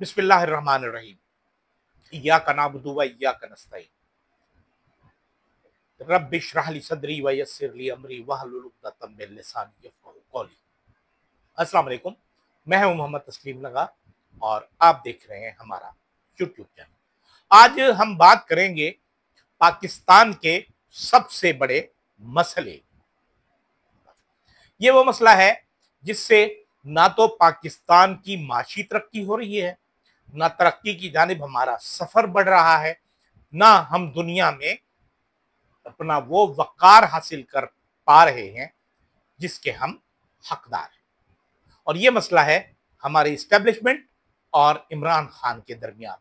बिस्मिल्लाहिर्रहमानिर्रहीम। इय्याका नअबुदु व इय्याका नस्तईन। रब्बि इश्रह ली सदरी व यस्सिर ली अमरी वहलुल उक़दतम मिन लिसानी यफ़क़हू क़ौली। अस्सलाम वालेकुम, मैं हूं मोहम्मद तस्लीम लगा और आप देख रहे हैं हमारा यूट्यूब चैनल। आज हम बात करेंगे पाकिस्तान के सबसे बड़े मसले। ये वो मसला है जिससे ना तो पाकिस्तान की माशी तरक्की हो रही है, ना तरक्की की जानिब हमारा सफर बढ़ रहा है, ना हम दुनिया में अपना वो वक़ार हासिल कर पा रहे हैं जिसके हम हकदार हैं। और ये मसला है हमारे इस्टेब्लिशमेंट और इमरान खान के दरमियान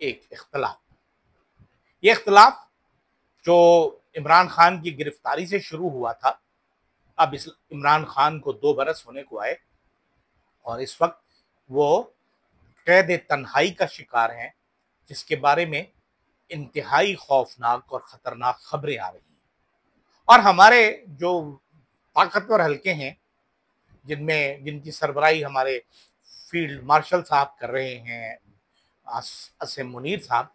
एक इख्तलाफ। ये इख्तलाफ जो इमरान खान की गिरफ्तारी से शुरू हुआ था, अब इस इमरान खान को 2 बरस होने को आए और इस वक्त वो कैद तन्हाई का शिकार हैं, जिसके बारे में इंतहाई खौफनाक और ख़तरनाक खबरें आ रही हैं। और हमारे जो ताकतवर हल्के हैं, जिनकी सरबराही हमारे फील्ड मार्शल साहब कर रहे हैं, असीम मुनीर साहब,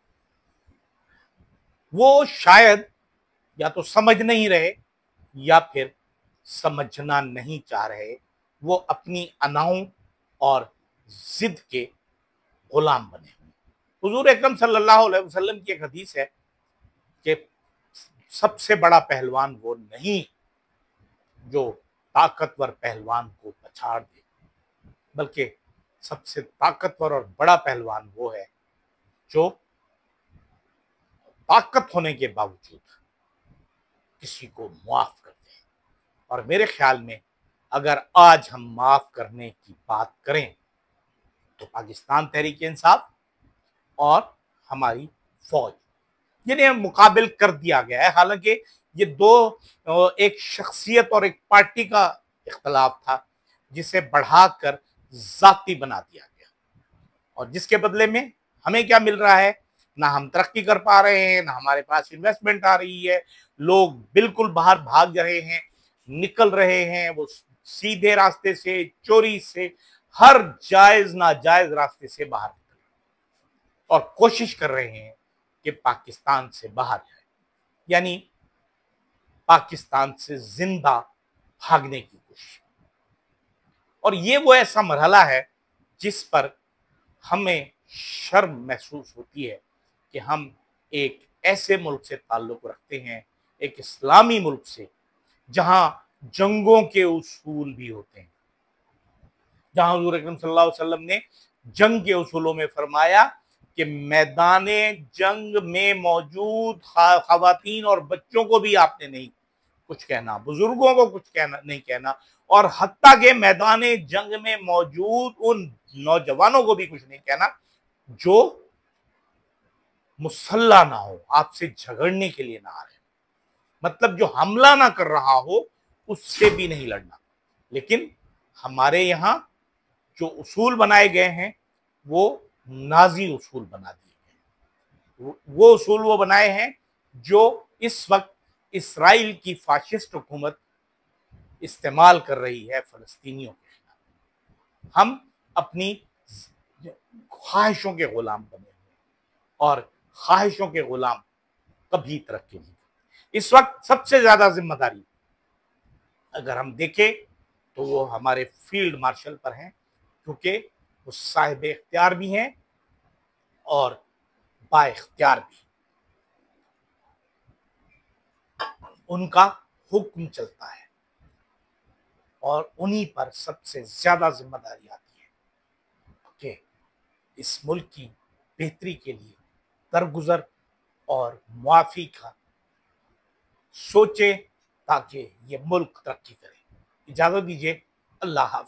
वो शायद या तो समझ नहीं रहे या फिर समझना नहीं चाह रहे। वो अपनी अनाओं और जिद के गुलाम बने हुए। हुजूर अकरम सल्लल्लाहु अलैहि वसल्लम की एक हदीस है कि सबसे बड़ा पहलवान वो नहीं जो ताकतवर पहलवान को पछाड़ दे, बल्कि सबसे ताकतवर और बड़ा पहलवान वो है जो ताकत होने के बावजूद किसी को माफ कर दे। और मेरे ख्याल में अगर आज हम माफ करने की बात करें तो पाकिस्तान तहरीक इंसाफ और हमारी फौज, जिन्हें मुकाबिल कर दिया गया है। हालांकि ये दो, एक शख्सियत और एक पार्टी का इख्तलाफ था, जिसे बढ़ाकर जाती बना दिया गया और जिसके बदले में हमें क्या मिल रहा है? ना हम तरक्की कर पा रहे हैं, ना हमारे पास इन्वेस्टमेंट आ रही है। लोग बिल्कुल बाहर भाग रहे हैं, निकल रहे हैं, वो सीधे रास्ते से, चोरी से, हर जायज नाजायज रास्ते से बाहर निकल रहे हैं और कोशिश कर रहे हैं कि पाकिस्तान से बाहर जाए, यानी पाकिस्तान से जिंदा भागने की कोशिश। और ये वो ऐसा मरहला है जिस पर हमें शर्म महसूस होती है कि हम एक ऐसे मुल्क से ताल्लुक रखते हैं, एक इस्लामी मुल्क से, जहां जंगों के उसूल भी होते हैं, जहां हुजूर अकरम सल्लल्लाहु अलैहि वसल्लम ने जंग के उसूलों में फरमाया कि मैदाने जंग में मौजूद खवातीन और बच्चों को भी आपने नहीं कुछ कहना, बुजुर्गों को कुछ कहना नहीं कहना, और हत्ता के मैदाने जंग में मौजूद उन नौजवानों को भी कुछ नहीं कहना जो मुसल्ला ना हो, आपसे झगड़ने के लिए ना आ रहे, मतलब जो हमला ना कर रहा हो उससे भी नहीं लड़ना। लेकिन हमारे यहां जो उसूल बनाए गए हैं वो नाजी उसूल बना दिए गए। वो उसूल वो बनाए हैं जो इस वक्त इसराइल की फाशिस्ट हुकूमत इस्तेमाल कर रही है फलस्तीनियों के खिलाफ। हम अपनी ख्वाहिशों के गुलाम बने हुए और ख्वाहिशों के गुलाम कभी तरक्की नहीं करते। इस वक्त सबसे ज्यादा जिम्मेदारी अगर हम देखें तो वो हमारे फील्ड मार्शल पर हैं, क्योंकि वो साहिब इख्तियार भी हैं और बाइख्तियार भी। उनका हुक्म चलता है और उन्हीं पर सबसे ज्यादा जिम्मेदारी आती है कि इस मुल्क की बेहतरी के लिए दरगुजर और मुआफी का सोचे ताकि ये मुल्क तरक्की करे। इजाजत दीजिए, अल्लाह हाफ़िज़।